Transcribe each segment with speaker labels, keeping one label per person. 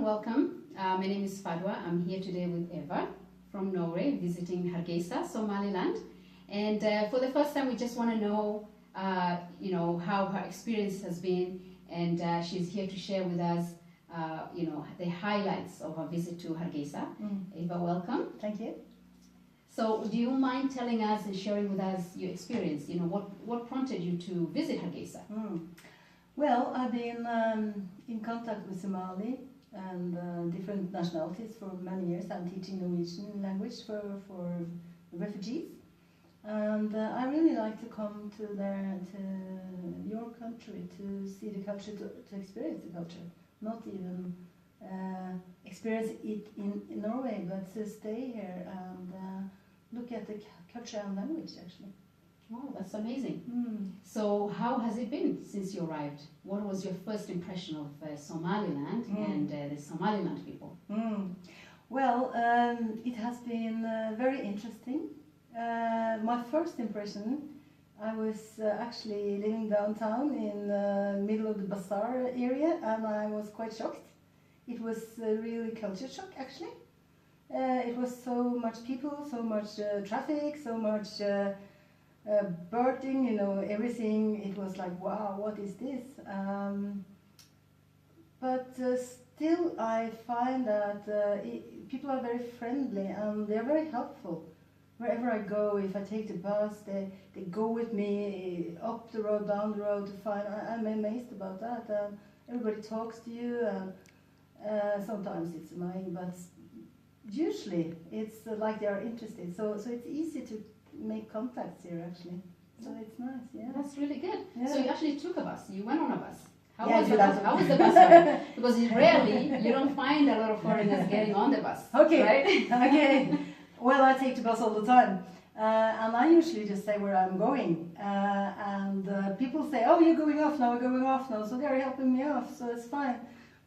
Speaker 1: welcome. My name is Fadwa. I'm here today with Eva from Norway, visiting Hargeisa, Somaliland. And for the first time, we just want to know, how her experience has been. And she's here to share with us, the highlights of her visit to Hargeisa. Eva, welcome.
Speaker 2: Thank you.
Speaker 1: So, do you mind telling us and sharing with us your experience? What prompted you to visit Hargeisa?
Speaker 2: Well, I've been in contact with Somali and different nationalities for many years. I'm teaching Norwegian language for refugees, and I really like to come to your country to see the culture, to experience the culture, not even experience it in Norway, but to stay here and look at the culture and language actually.
Speaker 1: Wow, that's amazing. So how has it been since you arrived? What was your first impression of Somaliland and the Somaliland people?
Speaker 2: Well, it has been very interesting. My first impression, I was actually living downtown in the middle of the bazaar area, and I was quite shocked. It was really culture shock actually. It was so much people, so much traffic, so much birding, everything. It was like, wow, what is this? But still I find that people are very friendly and they're very helpful. Wherever I go, if I take the bus, they go with me up the road, down the road to find. I'm amazed about that. Everybody talks to you, and sometimes it's annoying, but usually it's like they are interested. So it's easy to make contacts here actually. So it's nice, yeah.
Speaker 1: That's really good.
Speaker 2: Yeah.
Speaker 1: So you actually took a bus. You went on a bus. How
Speaker 2: Yeah,
Speaker 1: was the bus? How was the bus ride? Because rarely you don't find a lot of foreigners getting on the bus.
Speaker 2: Okay.
Speaker 1: Right?
Speaker 2: Okay. Well, I take the bus all the time, and I usually just say where I'm going. And people say, "Oh, you're going off now. We're going off now." So they're helping me off. So it's fine.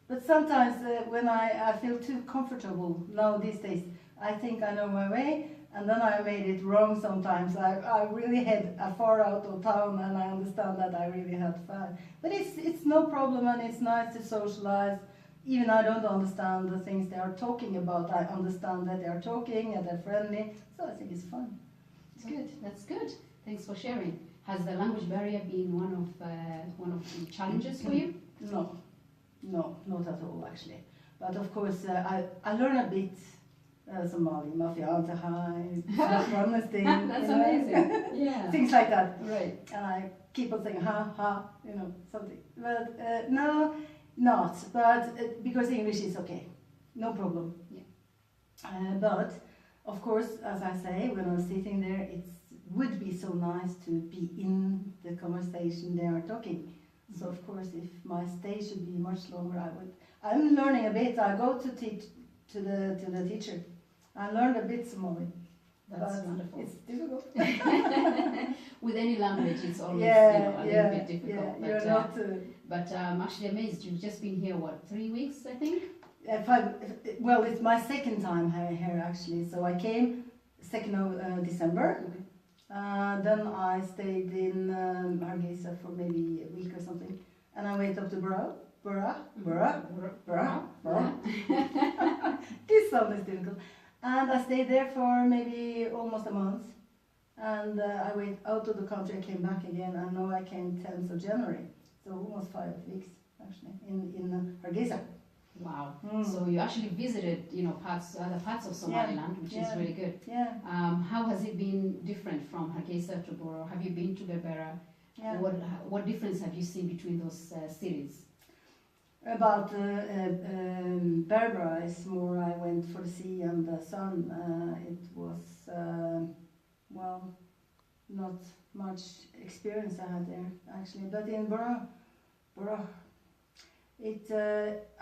Speaker 2: But sometimes when I feel too comfortable now these days, I think I know my way. And then I made it wrong sometimes. I really head far out of town, and I understand that I really had fun. But it's no problem, and it's nice to socialize. Even I don't understand the things they are talking about. I understand that they are talking and they're friendly. So I think it's fun. It's good.
Speaker 1: That's good. Thanks for sharing. Has the language barrier been one of the challenges for you?
Speaker 2: No, not at all actually. But of course, I learn a bit. Somali, mafia, hi, thing.
Speaker 1: That's amazing. Yeah.
Speaker 2: Things like that.
Speaker 1: Right.
Speaker 2: And I keep on saying ha, something. But no, not. But because English is okay, no problem.
Speaker 1: Yeah.
Speaker 2: But of course, as I say, when I'm sitting there, it would be so nice to be in the conversation they are talking. So of course, if my stay should be much longer, I would. I'm learning a bit. I go to teach to the teacher. I learned a bit Somali.
Speaker 1: That's wonderful.
Speaker 2: It's difficult.
Speaker 1: With any language, it's always a little bit difficult.
Speaker 2: Yeah, you're not.
Speaker 1: But I'm actually amazed. You've just been here, 3 weeks, I think?
Speaker 2: Well, it's my second time here actually. So I came 2nd of December. Okay. Then I stayed in Hargeisa for maybe a week or something. And I went up to Bra. This sound is difficult. And I stayed there for maybe almost a month. And I went out of the country, I came back again, and now I came 10th of January. So almost 5 weeks, actually, in Hargeisa.
Speaker 1: Wow. So you actually visited, other parts of Somaliland, which is really good.
Speaker 2: Yeah.
Speaker 1: How has it been different from Hargeisa to Boro? Have you been to Berbera? Yeah. What difference have you seen between those cities?
Speaker 2: About Berbera is more I went for the sea and the sun. It was, not much experience I had there actually. But in Bora,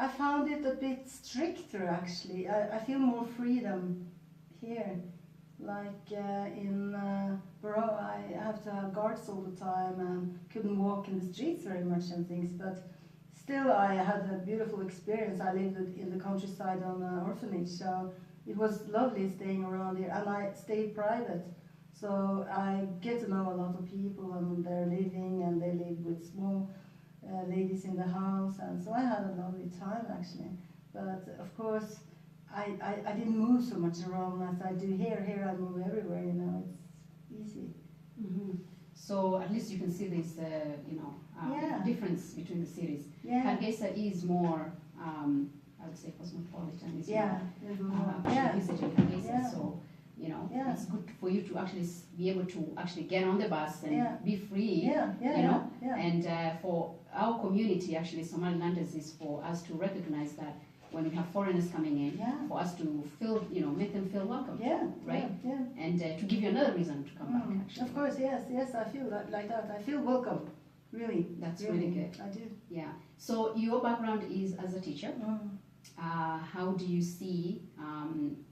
Speaker 2: I found it a bit stricter actually. I feel more freedom here. Like in Bora, I have to have guards all the time and couldn't walk in the streets very much and things. But still, I had a beautiful experience. I lived in the countryside on an orphanage, so it was lovely staying around here. And I stayed private, so I get to know a lot of people and they're living, and they live with small ladies in the house, and so I had a lovely time actually. But of course, I didn't move so much around as I do here. Here I move everywhere, you know, it's easy.
Speaker 1: Mm-hmm. So at least you can see this,
Speaker 2: Yeah.
Speaker 1: difference between the cities.
Speaker 2: Yeah.
Speaker 1: Hargeisa is more, I would say, cosmopolitan. It's
Speaker 2: Yeah.
Speaker 1: more,
Speaker 2: Yeah.
Speaker 1: visiting Hargeisa.
Speaker 2: Yeah.
Speaker 1: So,
Speaker 2: Yeah.
Speaker 1: it's good for you to actually be able to actually get on the bus and
Speaker 2: Yeah.
Speaker 1: be free.
Speaker 2: Yeah, yeah,
Speaker 1: you know.
Speaker 2: yeah.
Speaker 1: And for our community, actually, Somalilanders, is for us to recognize that when we have foreigners coming in,
Speaker 2: Yeah.
Speaker 1: for us to feel, make them feel welcome.
Speaker 2: Yeah,
Speaker 1: Right?
Speaker 2: Yeah.
Speaker 1: And to give you another reason to come back, actually.
Speaker 2: Of course, yes, I feel like that. I feel welcome, really.
Speaker 1: That's really good.
Speaker 2: I do.
Speaker 1: Yeah. So your background is as a teacher. How do you see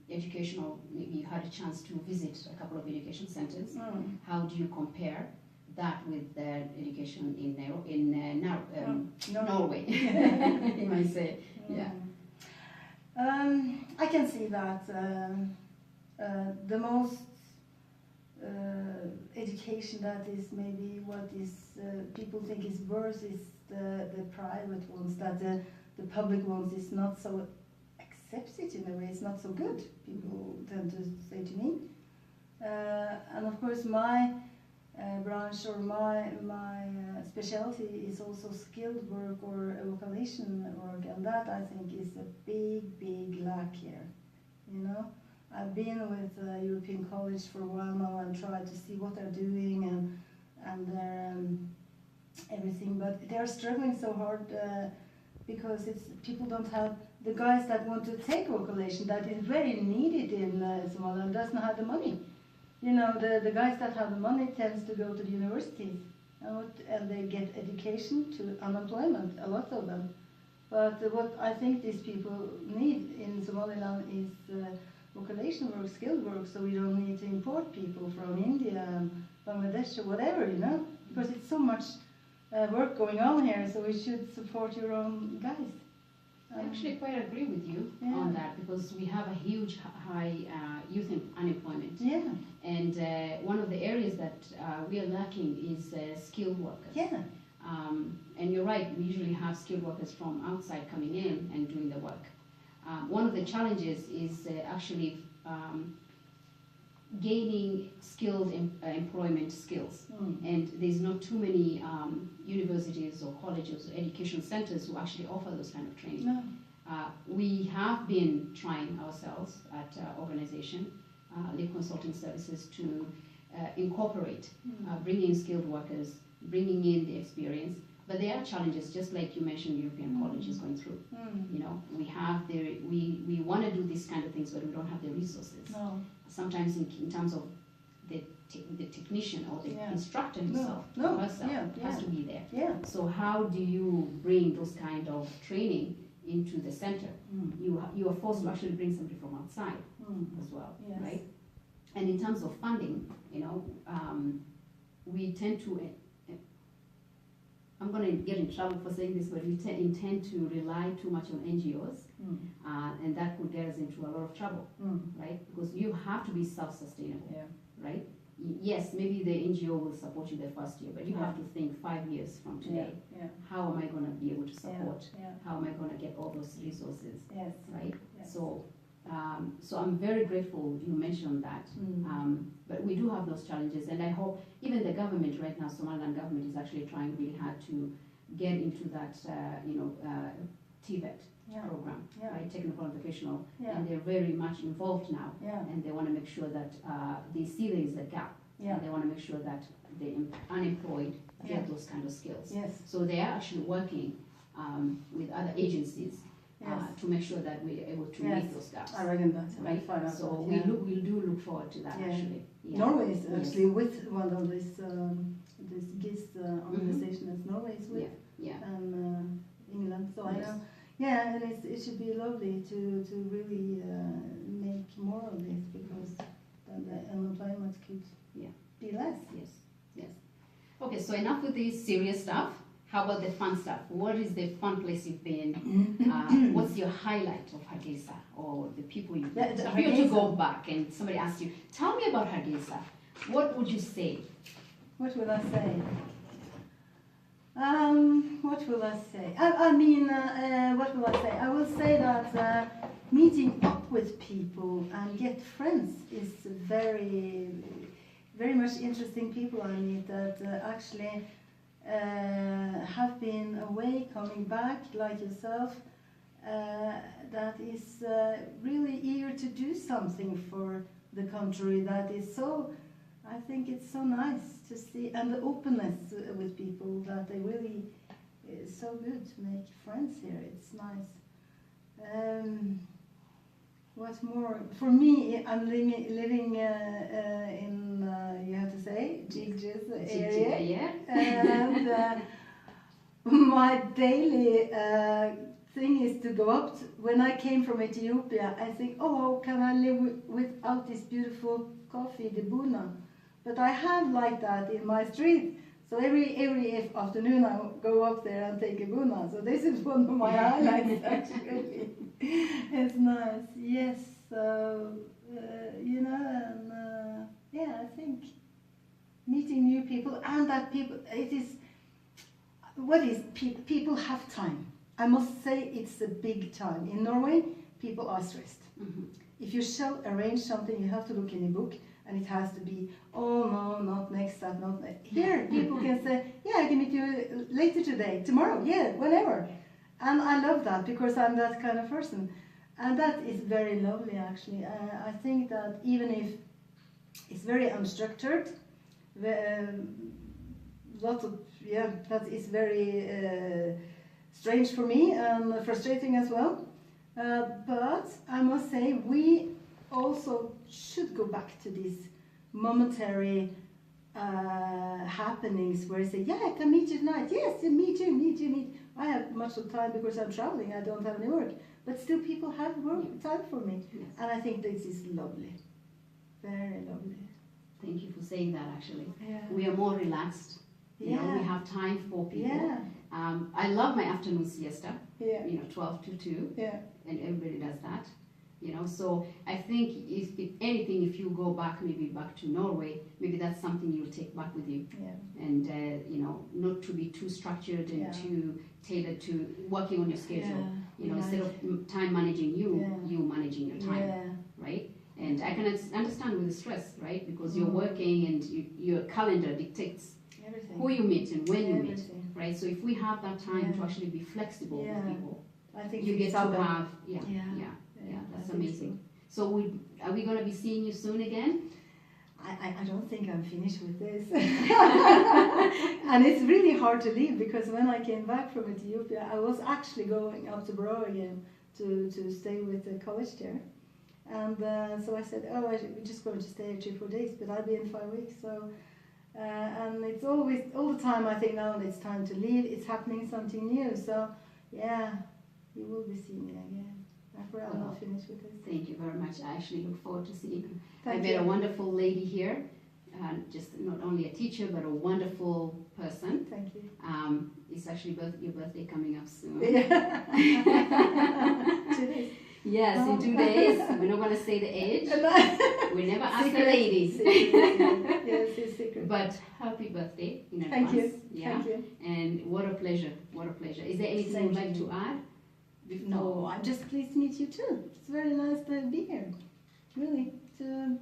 Speaker 1: educational? Maybe you had a chance to visit a couple of education centers. How do you compare that with the education in Norway? You might say. Yeah.
Speaker 2: I can see that the most education that is maybe what is people think is worse is the private ones, that the public ones is not so accepted in a way, it's not so good, people tend to say to me. And of course my branch or my specialty is also skilled work or vocation work, and that I think is a big lack here, you know. I've been with European College for a while now and tried to see what they're doing and their everything, but they're struggling so hard because people don't have the guys that want to take vocation, that is very needed in Somaliland, doesn't have the money. You know, the guys that have the money tends to go to the universities and they get education to unemployment, a lot of them. But what I think these people need in Somaliland is vocation work, skilled work, so we don't need to import people from India and Bangladesh or whatever, you know, because it's so much work going on here, so we should support your own guys.
Speaker 1: I actually quite agree with you on that, because we have a huge high youth unemployment.
Speaker 2: Yeah.
Speaker 1: And one of the areas that we are lacking is skilled workers.
Speaker 2: Yeah.
Speaker 1: And you're right, we usually have skilled workers from outside coming in and doing the work. One of the challenges is actually gaining skilled employment skills. And there's not too many universities or colleges or education centers who actually offer those kind of training.
Speaker 2: No.
Speaker 1: We have been trying ourselves at organization, Live Consulting Services, to incorporate bringing skilled workers, bringing in the experience. But there are challenges, just like you mentioned, European College is going through. You know, we want to do these kind of things, but we don't have the resources.
Speaker 2: No.
Speaker 1: Sometimes in terms of the technician or the instructor himself, has to be there.
Speaker 2: Yeah.
Speaker 1: So how do you bring those kind of training into the center? You are forced to actually bring somebody from outside as well, right? And in terms of funding, you know, we tend to, I'm going to get in trouble for saying this, but we intend to rely too much on NGOs, and that could get us into a lot of trouble, right? Because you have to be self-sustainable, right? Yes, maybe the NGO will support you the first year, but you have to think 5 years from today. How am I going to be able to support? How am I going to get all those resources, right? So, so I'm very grateful you mentioned that. But we do have those challenges, and I hope even the government right now, Somaliland government, is actually trying really hard to get into that, TVET program, right, technical and vocational, and they're very much involved now, and they want to make sure that they see there is a gap, and they want to make sure that the unemployed get those kind of skills. So they are actually working with other agencies to make sure that we're able to meet those gaps.
Speaker 2: I reckon that.
Speaker 1: Right. So we do look forward to that actually.
Speaker 2: Norway is actually with one of this GIS organization as Norway is with, and England. So I know. Yeah, and it should be lovely to really make more of this, because then the unemployment could be less.
Speaker 1: Yes. Okay, so enough with the serious stuff. How about the fun stuff? What is the fun place you've been? What's your highlight of Hargeisa, or the people you've met? If you were to go back and somebody asked you, tell me about Hargeisa, what would you say?
Speaker 2: What would I say? What will I say? I mean, what will I say? I will say that meeting up with people and get friends is very, very much interesting people I meet that actually have been away, coming back, like yourself, that is really eager to do something for the country. That is so, I think it's so nice to see, and the openness with people, that they really, it's so good to make friends here. It's nice. What more? For me, I'm living in, you have to say, Jigji's area.
Speaker 1: Yeah.
Speaker 2: And my daily thing is to go up. When I came from Ethiopia, I think, oh, can I live without this beautiful coffee, the Buna? But I have like that in my street. So every afternoon I go up there and take a Buna. So this is one of my highlights actually. It's nice, yes. So, you know, and yeah, I think meeting new people, and that people, it is, what is, people have time. I must say it's a big time. In Norway, people are stressed.
Speaker 1: Mm-hmm.
Speaker 2: If you shall arrange something, you have to look in a book, and it has to be, oh no, not next, that, not next. Here, people can say, yeah, I can meet you later today, tomorrow, yeah, whenever. And I love that, because I'm that kind of person. And that is very lovely, actually. I think that even if it's very unstructured, lots of, yeah, that is very strange for me and frustrating as well. But I must say, we also should go back to these momentary happenings where you say, yeah, I can meet you tonight. Yes, me too, me too, me too. I have much of time because I'm traveling, I don't have any work. But still people have work, time for me.
Speaker 1: Yes.
Speaker 2: And I think this is lovely. Very lovely.
Speaker 1: Thank you for saying that, actually.
Speaker 2: Yeah.
Speaker 1: We are more relaxed. You know, we have time for people.
Speaker 2: Yeah.
Speaker 1: I love my afternoon siesta,
Speaker 2: Yeah.
Speaker 1: you know, 12 to 2.
Speaker 2: Yeah.
Speaker 1: And everybody does that. You know, so I think if anything, if you go back, maybe back to Norway, maybe that's something you'll take back with you.
Speaker 2: Yeah.
Speaker 1: And, you know, not to be too structured and too tailored to working on your schedule.
Speaker 2: Yeah.
Speaker 1: You know, instead of time managing you, you managing your time,
Speaker 2: Yeah.
Speaker 1: right? And I can understand with the stress, right? Because you're working and your calendar dictates
Speaker 2: Everything.
Speaker 1: who you meet and when you meet,
Speaker 2: Everything.
Speaker 1: right? So if we have that time to actually be flexible with people,
Speaker 2: I think
Speaker 1: you get to
Speaker 2: it's
Speaker 1: have,
Speaker 2: Yeah.
Speaker 1: that's
Speaker 2: I think
Speaker 1: amazing. So are we going to be seeing you soon again?
Speaker 2: I don't think I'm finished with this. And it's really hard to leave, because when I came back from Ethiopia, I was actually going up to Bro again to stay with the college there. And so I said, oh, we're just going to stay 3-4 days, but I'll be in 5 weeks. So, and it's always, all the time I think, now it's time to leave, it's happening something new. So, yeah, you will be seeing me again. I'm not finished with this.
Speaker 1: Thank you very much. I actually look forward to seeing you.
Speaker 2: Thank
Speaker 1: I met
Speaker 2: you.
Speaker 1: a wonderful lady here, just not only a teacher, but a wonderful person.
Speaker 2: Thank you.
Speaker 1: It's actually your birthday coming up soon.
Speaker 2: Yeah. 2 days.
Speaker 1: Yes, in 2 days. We're not going to say the age. We never ask the ladies.
Speaker 2: Yes, it's secret.
Speaker 1: But happy birthday in
Speaker 2: Thank
Speaker 1: advance.
Speaker 2: you.
Speaker 1: Yeah.
Speaker 2: Thank you.
Speaker 1: And what a pleasure. What a pleasure. Is there anything you'd like to add?
Speaker 2: No, I'm just pleased to meet you too. It's very nice to be here. Really, to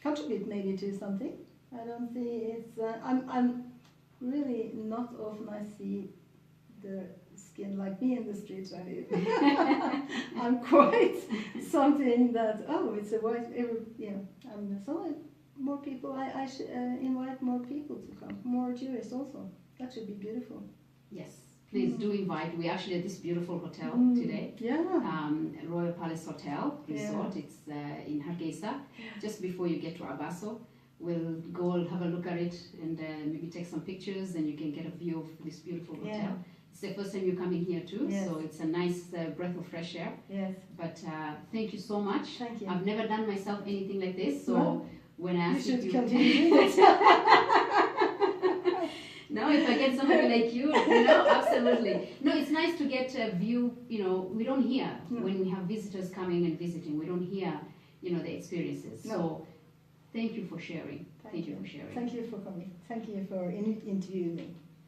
Speaker 2: contribute maybe to something. I don't see it's. I'm really not often I see the skin like me in the streets. I mean, I'm quite something that, oh, it's a white. Yeah, so more people. I should invite more people to come. More tourists also. That should be beautiful.
Speaker 1: Yes. Please do invite. We're actually at this beautiful hotel today.
Speaker 2: Yeah.
Speaker 1: Royal Palace Hotel Resort. It's in Hargeisa. Just before you get to Abaso, we'll go have a look at it and maybe take some pictures, and you can get a view of this beautiful hotel.
Speaker 2: Yeah.
Speaker 1: It's the first time you're coming here too,
Speaker 2: Yes.
Speaker 1: so it's a nice breath of fresh air.
Speaker 2: Yes.
Speaker 1: But thank you so much.
Speaker 2: Thank you.
Speaker 1: I've never done myself anything like this, so
Speaker 2: No.
Speaker 1: when I asked
Speaker 2: You should
Speaker 1: you
Speaker 2: continue doing it.
Speaker 1: No, if I get somebody like you know, absolutely. No, it's nice to get a view, you know, we don't hear when we have visitors coming and visiting, we don't hear, you know, the experiences.
Speaker 2: No.
Speaker 1: So thank you for sharing. Thank you for sharing.
Speaker 2: Thank you for coming. Thank you for interviewing me.